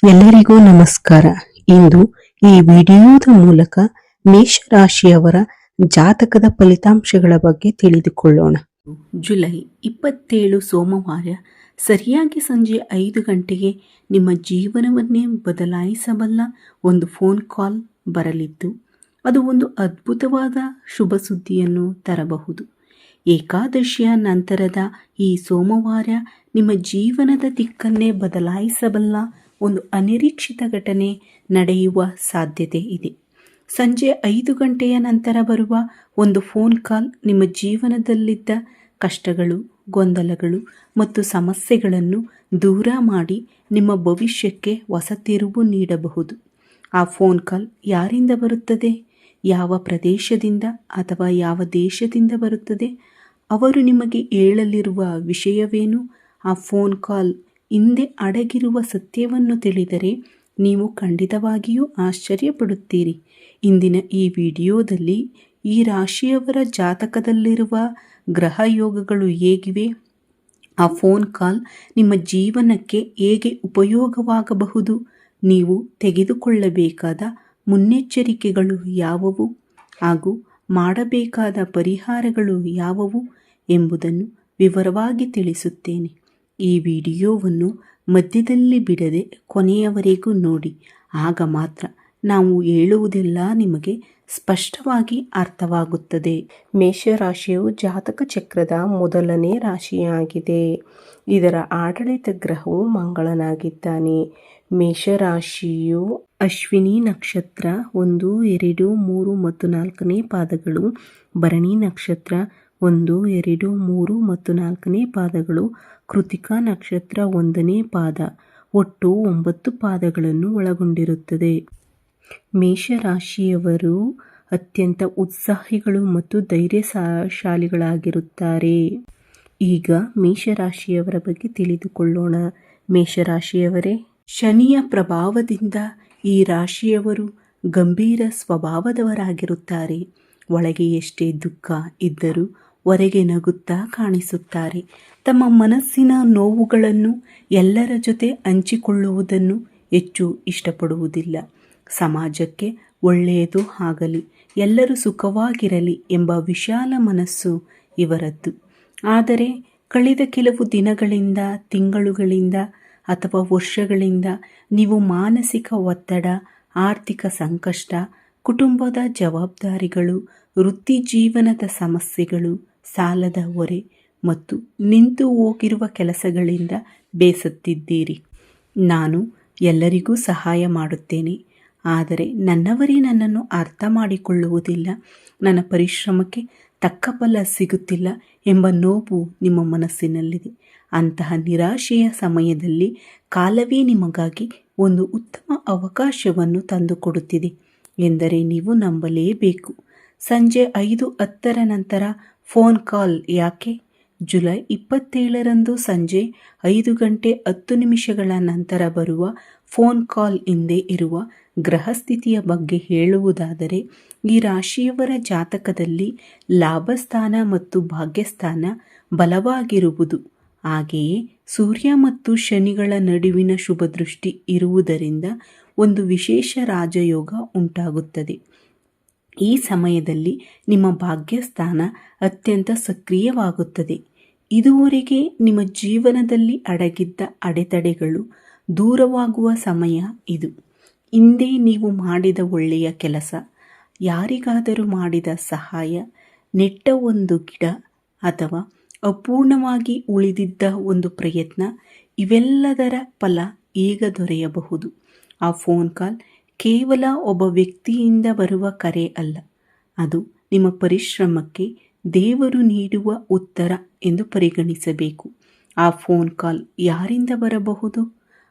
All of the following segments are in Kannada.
ಎಲ್ಲರಿಗೂ ನಮಸ್ಕಾರ. ಇಂದು ಈ ವಿಡಿಯೋದ ಮೂಲಕ ಮೇಷರಾಶಿಯವರ ಜಾತಕದ ಫಲಿತಾಂಶಗಳ ಬಗ್ಗೆ ತಿಳಿದುಕೊಳ್ಳೋಣ. ಜುಲೈ 27 ಸೋಮವಾರ ಸರಿಯಾಗಿ ಸಂಜೆ 5 ಗಂಟೆಗೆ ನಿಮ್ಮ ಜೀವನವನ್ನೇ ಬದಲಾಯಿಸಬಲ್ಲ ಒಂದು ಫೋನ್ ಕಾಲ್ ಬರಲಿದ್ದು, ಅದು ಒಂದು ಅದ್ಭುತವಾದ ಶುಭ ಸುದ್ದಿಯನ್ನು ತರಬಹುದು. ಏಕಾದಶಿಯ ನಂತರದ ಈ ಸೋಮವಾರ ನಿಮ್ಮ ಜೀವನದ ದಿಕ್ಕನ್ನೇ ಬದಲಾಯಿಸಬಲ್ಲ ಒಂದು ಅನಿರೀಕ್ಷಿತ ಘಟನೆ ನಡೆಯುವ ಸಾಧ್ಯತೆ ಇದೆ. ಸಂಜೆ 5 ಗಂಟೆಯ ನಂತರ ಬರುವ ಒಂದು ಫೋನ್ ಕಾಲ್ ನಿಮ್ಮ ಜೀವನದಲ್ಲಿದ್ದ ಕಷ್ಟಗಳು, ಗೊಂದಲಗಳು ಮತ್ತು ಸಮಸ್ಯೆಗಳನ್ನು ದೂರ ಮಾಡಿ ನಿಮ್ಮ ಭವಿಷ್ಯಕ್ಕೆ ಹೊಸ ತಿರುವು ನೀಡಬಹುದು. ಆ ಫೋನ್ ಕಾಲ್ ಯಾರಿಂದ ಬರುತ್ತದೆ, ಯಾವ ಪ್ರದೇಶದಿಂದ ಅಥವಾ ಯಾವ ದೇಶದಿಂದ ಬರುತ್ತದೆ, ಅವರು ನಿಮಗೆ ಹೇಳಲಿರುವ ವಿಷಯವೇನು, ಆ ಫೋನ್ ಕಾಲ್ ಹಿಂದೆ ಅಡಗಿರುವ ಸತ್ಯವನ್ನು ತಿಳಿದರೆ ನೀವು ಖಂಡಿತವಾಗಿಯೂ ಆಶ್ಚರ್ಯಪಡುತ್ತೀರಿ. ಇಂದಿನ ಈ ವಿಡಿಯೋದಲ್ಲಿ ಈ ರಾಶಿಯವರ ಜಾತಕದಲ್ಲಿರುವ ಗ್ರಹ ಯೋಗಗಳು ಹೇಗಿವೆ, ಆ ಫೋನ್ ಕಾಲ್ ನಿಮ್ಮ ಜೀವನಕ್ಕೆ ಹೇಗೆ ಉಪಯೋಗವಾಗಬಹುದು, ನೀವು ತೆಗೆದುಕೊಳ್ಳಬೇಕಾದ ಮುನ್ನೆಚ್ಚರಿಕೆಗಳು ಯಾವುವು ಹಾಗೂ ಮಾಡಬೇಕಾದ ಪರಿಹಾರಗಳು ಯಾವುವು ಎಂಬುದನ್ನು ವಿವರವಾಗಿ ತಿಳಿಸುತ್ತೇನೆ. ಈ ವಿಡಿಯೋವನ್ನು ಮಧ್ಯದಲ್ಲಿ ಬಿಡದೆ ಕೊನೆಯವರೆಗೂ ನೋಡಿ. ಆಗ ಮಾತ್ರ ನಾವು ಹೇಳುವುದೆಲ್ಲ ನಿಮಗೆ ಸ್ಪಷ್ಟವಾಗಿ ಅರ್ಥವಾಗುತ್ತದೆ. ಮೇಷರಾಶಿಯು ಜಾತಕ ಚಕ್ರದ ಮೊದಲನೇ ರಾಶಿಯಾಗಿದೆ. ಇದರ ಆಡಳಿತ ಗ್ರಹವು ಮಂಗಳನಾಗಿದ್ದಾನೆ. ಮೇಷರಾಶಿಯು ಅಶ್ವಿನಿ ನಕ್ಷತ್ರ 1, 2, 3 ಮತ್ತು 4ನೇ ಪಾದಗಳು, ಭರಣಿ ನಕ್ಷತ್ರ 1, 2, 3 ಮತ್ತು 4ನೇ ಪಾದಗಳು, ಕೃತಿಕಾ ನಕ್ಷತ್ರ 1ನೇ ಪಾದ, ಒಟ್ಟು 9 ಪಾದಗಳನ್ನು ಒಳಗೊಂಡಿರುತ್ತದೆ. ಮೇಷರಾಶಿಯವರು ಅತ್ಯಂತ ಉತ್ಸಾಹಿಗಳು ಮತ್ತು ಧೈರ್ಯಶಾಲಿಗಳಾಗಿರುತ್ತಾರೆ. ಈಗ ಮೇಷರಾಶಿಯವರ ಬಗ್ಗೆ ತಿಳಿದುಕೊಳ್ಳೋಣ. ಮೇಷರಾಶಿಯವರೇ, ಶನಿಯ ಪ್ರಭಾವದಿಂದ ಈ ರಾಶಿಯವರು ಗಂಭೀರ ಸ್ವಭಾವದವರಾಗಿರುತ್ತಾರೆ. ಒಳಗೆ ಎಷ್ಟೇ ದುಃಖ ಇದ್ದರೂ ಹೊರಗೆ ನಗುತ್ತಾ ಕಾಣಿಸುತ್ತಾರೆ. ತಮ್ಮ ಮನಸ್ಸಿನ ನೋವುಗಳನ್ನು ಎಲ್ಲರ ಜೊತೆ ಹಂಚಿಕೊಳ್ಳುವುದನ್ನು ಹೆಚ್ಚು ಇಷ್ಟಪಡುವುದಿಲ್ಲ. ಸಮಾಜಕ್ಕೆ ಒಳ್ಳೆಯದು ಆಗಲಿ, ಎಲ್ಲರೂ ಸುಖವಾಗಿರಲಿ ಎಂಬ ವಿಶಾಲ ಮನಸ್ಸು ಇವರದ್ದು. ಆದರೆ ಕಳೆದ ಕೆಲವು ದಿನಗಳಿಂದ, ತಿಂಗಳುಗಳಿಂದ ಅಥವಾ ವರ್ಷಗಳಿಂದ ನೀವು ಮಾನಸಿಕ ಒತ್ತಡ, ಆರ್ಥಿಕ ಸಂಕಷ್ಟ, ಕುಟುಂಬದ ಜವಾಬ್ದಾರಿಗಳು, ವೃತ್ತಿ ಜೀವನದ ಸಮಸ್ಯೆಗಳು, ಸಾಲದ ಹೊರೆ ಮತ್ತು ನಿಂತು ಹೋಗಿರುವ ಕೆಲಸಗಳಿಂದ ಬೇಸತ್ತಿದ್ದೀರಿ. ನಾನು ಎಲ್ಲರಿಗೂ ಸಹಾಯ ಮಾಡುತ್ತೇನೆ, ಆದರೆ ನನ್ನವರೇ ನನ್ನನ್ನು ಅರ್ಥ ಮಾಡಿಕೊಳ್ಳುವುದಿಲ್ಲ, ನನ್ನ ಪರಿಶ್ರಮಕ್ಕೆ ತಕ್ಕ ಫಲ ಸಿಗುತ್ತಿಲ್ಲ ಎಂಬ ನೋವು ನಿಮ್ಮ ಮನಸ್ಸಿನಲ್ಲಿದೆ. ಅಂತಹ ನಿರಾಶೆಯ ಸಮಯದಲ್ಲಿ ಕಾಲವೇ ನಿಮಗಾಗಿ ಒಂದು ಉತ್ತಮ ಅವಕಾಶವನ್ನು ತಂದುಕೊಡುತ್ತಿದೆ ಎಂದರೆ ನೀವು ನಂಬಲೇಬೇಕು. ಸಂಜೆ 5:10 ನಂತರ ಫೋನ್ ಕಾಲ್ ಯಾಕೆ? ಜುಲೈ 27ರಂದು ಸಂಜೆ 5 ಗಂಟೆ 10 ನಿಮಿಷಗಳ ನಂತರ ಬರುವ ಫೋನ್ ಕಾಲ್ ಹಿಂದೆ ಇರುವ ಗ್ರಹಸ್ಥಿತಿಯ ಬಗ್ಗೆ ಹೇಳುವುದಾದರೆ, ಈ ರಾಶಿಯವರ ಜಾತಕದಲ್ಲಿ ಲಾಭಸ್ಥಾನ ಮತ್ತು ಭಾಗ್ಯಸ್ಥಾನ ಬಲವಾಗಿರುವುದು, ಹಾಗೆಯೇ ಸೂರ್ಯ ಮತ್ತು ಶನಿಗಳ ನಡುವಿನ ಶುಭ ದೃಷ್ಟಿ ಇರುವುದರಿಂದ ಒಂದು ವಿಶೇಷ ರಾಜಯೋಗ ಉಂಟಾಗುತ್ತದೆ. ಈ ಸಮಯದಲ್ಲಿ ನಿಮ್ಮ ಭಾಗ್ಯಸ್ಥಾನ ಅತ್ಯಂತ ಸಕ್ರಿಯವಾಗುತ್ತದೆ. ಇದುವರೆಗೆ ನಿಮ್ಮ ಜೀವನದಲ್ಲಿ ಅಡಗಿದ್ದ ಅಡೆತಡೆಗಳು ದೂರವಾಗುವ ಸಮಯ ಇದು. ಹಿಂದೆ ನೀವು ಮಾಡಿದ ಒಳ್ಳೆಯ ಕೆಲಸ, ಯಾರಿಗಾದರೂ ಮಾಡಿದ ಸಹಾಯ, ನೆಟ್ಟ ಒಂದು ಗಿಡ ಅಥವಾ ಅಪೂರ್ಣವಾಗಿ ಉಳಿದಿದ್ದ ಒಂದು ಪ್ರಯತ್ನ, ಇವೆಲ್ಲದರ ಫಲ ಈಗ ದೊರೆಯಬಹುದು. ಆ ಫೋನ್ ಕಾಲ್ ಕೇವಲ ಒಬ್ಬ ವ್ಯಕ್ತಿಯಿಂದ ಬರುವ ಕರೆ ಅಲ್ಲ, ಅದು ನಿಮ್ಮ ಪರಿಶ್ರಮಕ್ಕೆ ದೇವರು ನೀಡುವ ಉತ್ತರ ಎಂದು ಪರಿಗಣಿಸಬೇಕು. ಆ ಫೋನ್ ಕಾಲ್ ಯಾರಿಂದ ಬರಬಹುದು?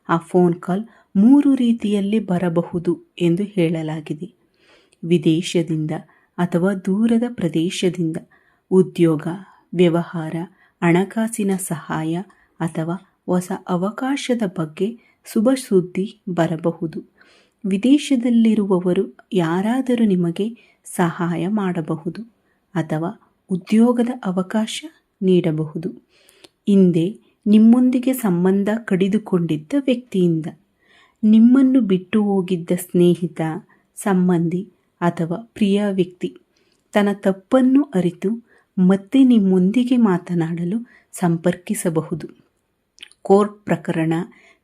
ಆ ಫೋನ್ ಕಾಲ್ 3 ರೀತಿಯಲ್ಲಿ ಬರಬಹುದು ಎಂದು ಹೇಳಲಾಗಿದೆ. ವಿದೇಶದಿಂದ ಅಥವಾ ದೂರದ ಪ್ರದೇಶದಿಂದ, ಉದ್ಯೋಗ, ವ್ಯವಹಾರ, ಹಣಕಾಸಿನ ಸಹಾಯ ಅಥವಾ ಹೊಸ ಅವಕಾಶದ ಬಗ್ಗೆ ಶುಭ ಸುದ್ದಿ ಬರಬಹುದು. ವಿದೇಶದಲ್ಲಿರುವವರು ಯಾರಾದರೂ ನಿಮಗೆ ಸಹಾಯ ಮಾಡಬಹುದು ಅಥವಾ ಉದ್ಯೋಗದ ಅವಕಾಶ ನೀಡಬಹುದು. ಹಿಂದೆ ನಿಮ್ಮೊಂದಿಗೆ ಸಂಬಂಧ ಕಡಿದುಕೊಂಡಿದ್ದ ವ್ಯಕ್ತಿಯಿಂದ ನಿಮ್ಮನ್ನು ಬಿಟ್ಟು ಹೋಗಿದ್ದ ಸ್ನೇಹಿತ, ಸಂಬಂಧಿ ಅಥವಾ ಪ್ರಿಯ ವ್ಯಕ್ತಿ ತನ್ನ ತಪ್ಪನ್ನು ಅರಿತು ಮತ್ತೆ ನಿಮ್ಮೊಂದಿಗೆ ಮಾತನಾಡಲು ಸಂಪರ್ಕಿಸಬಹುದು. ಕೋರ್ಟ್ ಪ್ರಕರಣ,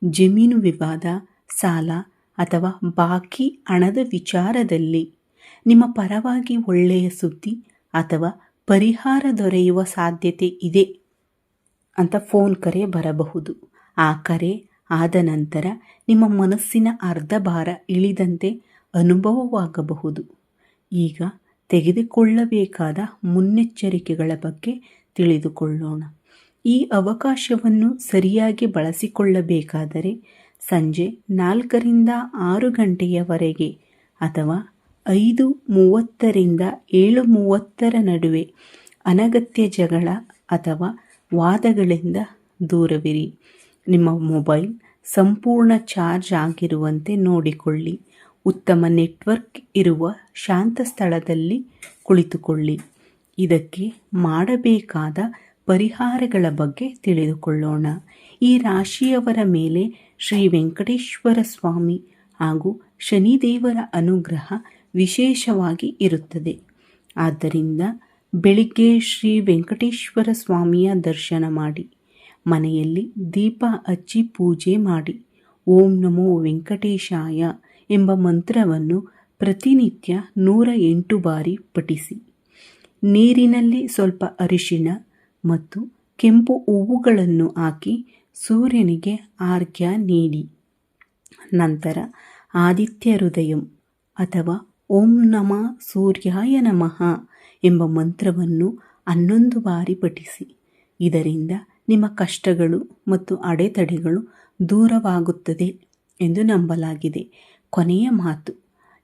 ಜಮೀನು ವಿವಾದ, ಸಾಲ ಅಥವಾ ಬಾಕಿ ಹಣದ ವಿಚಾರದಲ್ಲಿ ನಿಮ್ಮ ಪರವಾಗಿ ಒಳ್ಳೆಯ ಸುದ್ದಿ ಅಥವಾ ಪರಿಹಾರ ದೊರೆಯುವ ಸಾಧ್ಯತೆ ಇದೆ ಅಂತ ಫೋನ್ ಕರೆ ಬರಬಹುದು. ಆ ಕರೆ ಆದ ನಂತರ ನಿಮ್ಮ ಮನಸ್ಸಿನ ಅರ್ಧ ಭಾರ ಇಳಿದಂತೆ ಅನುಭವವಾಗಬಹುದು. ಈಗ ತೆಗೆದುಕೊಳ್ಳಬೇಕಾದ ಮುನ್ನೆಚ್ಚರಿಕೆಗಳ ಬಗ್ಗೆ ತಿಳಿದುಕೊಳ್ಳೋಣ. ಈ ಅವಕಾಶವನ್ನು ಸರಿಯಾಗಿ ಬಳಸಿಕೊಳ್ಳಬೇಕಾದರೆ ಸಂಜೆ 4ರಿಂದ 6 ಗಂಟೆಯವರೆಗೆ ಅಥವಾ 5:30ರಿಂದ 7:30 ನಡುವೆ ಅನಗತ್ಯ ಜಗಳ ಅಥವಾ ವಾದಗಳಿಂದ ದೂರವಿರಿ. ನಿಮ್ಮ ಮೊಬೈಲ್ ಸಂಪೂರ್ಣ ಚಾರ್ಜ್ ಆಗಿರುವಂತೆ ನೋಡಿಕೊಳ್ಳಿ. ಉತ್ತಮ ನೆಟ್ವರ್ಕ್ ಇರುವ ಶಾಂತ ಸ್ಥಳದಲ್ಲಿ ಕುಳಿತುಕೊಳ್ಳಿ. ಇದಕ್ಕೆ ಮಾಡಬೇಕಾದ ಪರಿಹಾರಗಳ ಬಗ್ಗೆ ತಿಳಿದುಕೊಳ್ಳೋಣ. ಈ ರಾಶಿಯವರ ಮೇಲೆ ಶ್ರೀ ವೆಂಕಟೇಶ್ವರ ಸ್ವಾಮಿ ಹಾಗೂ ಶನಿದೇವರ ಅನುಗ್ರಹ ವಿಶೇಷವಾಗಿ ಇರುತ್ತದೆ. ಆದ್ದರಿಂದ ಬೆಳಿಗ್ಗೆ ಶ್ರೀ ವೆಂಕಟೇಶ್ವರ ಸ್ವಾಮಿಯ ದರ್ಶನ ಮಾಡಿ, ಮನೆಯಲ್ಲಿ ದೀಪ ಹಚ್ಚಿ ಪೂಜೆ ಮಾಡಿ. ಓಂ ನಮೋ ವೆಂಕಟೇಶಾಯ ಎಂಬ ಮಂತ್ರವನ್ನು ಪ್ರತಿನಿತ್ಯ 108 ಬಾರಿ ಪಠಿಸಿ. ನೀರಿನಲ್ಲಿ ಸ್ವಲ್ಪ ಅರಿಶಿಣ ಮತ್ತು ಕೆಂಪು ಹೂವುಗಳನ್ನು ಹಾಕಿ ಸೂರ್ಯನಿಗೆ ಅರ್ಘ್ಯ ನೀಡಿ. ನಂತರ ಆದಿತ್ಯ ಹೃದಯಂ ಅಥವಾ ಓಂ ನಮಃ ಸೂರ್ಯಾಯ ನಮಃ ಎಂಬ ಮಂತ್ರವನ್ನು 11 ಬಾರಿ ಪಠಿಸಿ. ಇದರಿಂದ ನಿಮ್ಮ ಕಷ್ಟಗಳು ಮತ್ತು ಅಡೆತಡೆಗಳು ದೂರವಾಗುತ್ತದೆ ಎಂದು ನಂಬಲಾಗಿದೆ. ಕೊನೆಯ ಮಾತು,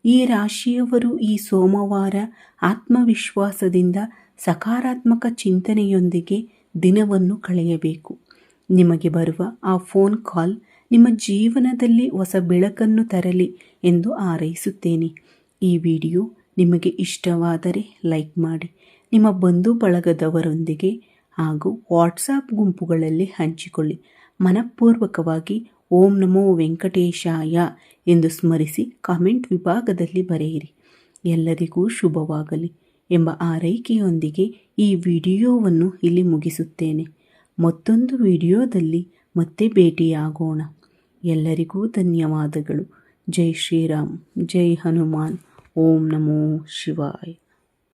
ಈ ರಾಶಿಯವರು ಈ ಸೋಮವಾರ ಆತ್ಮವಿಶ್ವಾಸದಿಂದ ಸಕಾರಾತ್ಮಕ ಚಿಂತನೆಯೊಂದಿಗೆ ದಿನವನ್ನು ಕಳೆಯಬೇಕು. ನಿಮಗೆ ಬರುವ ಆ ಫೋನ್ ಕಾಲ್ ನಿಮ್ಮ ಜೀವನದಲ್ಲಿ ಹೊಸ ಬೆಳಕನ್ನು ತರಲಿ ಎಂದು ಹಾರೈಸುತ್ತೇನೆ. ಈ ವಿಡಿಯೋ ನಿಮಗೆ ಇಷ್ಟವಾದರೆ ಲೈಕ್ ಮಾಡಿ, ನಿಮ್ಮ ಬಂಧು ಬಳಗದವರೊಂದಿಗೆ ಹಾಗೂ ವಾಟ್ಸಾಪ್ ಗುಂಪುಗಳಲ್ಲಿ ಹಂಚಿಕೊಳ್ಳಿ. ಮನಪೂರ್ವಕವಾಗಿ ಓಂ ನಮೋ ವೆಂಕಟೇಶಾಯ ಎಂದು ಸ್ಮರಿಸಿ ಕಾಮೆಂಟ್ ವಿಭಾಗದಲ್ಲಿ ಬರೆಯಿರಿ. ಎಲ್ಲರಿಗೂ ಶುಭವಾಗಲಿ ಎಂಬ ಹಾರೈಕೆಯೊಂದಿಗೆ ಈ ವಿಡಿಯೋವನ್ನು ಇಲ್ಲಿ ಮುಗಿಸುತ್ತೇನೆ. ಮತ್ತೊಂದು ವಿಡಿಯೋದಲ್ಲಿ ಮತ್ತೆ ಭೇಟಿಯಾಗೋಣ. ಎಲ್ಲರಿಗೂ ಧನ್ಯವಾದಗಳು. ಜೈ ಶ್ರೀರಾಮ್, ಜೈ ಹನುಮಾನ್. ಓಂ ನಮೋ ಶಿವಾಯ.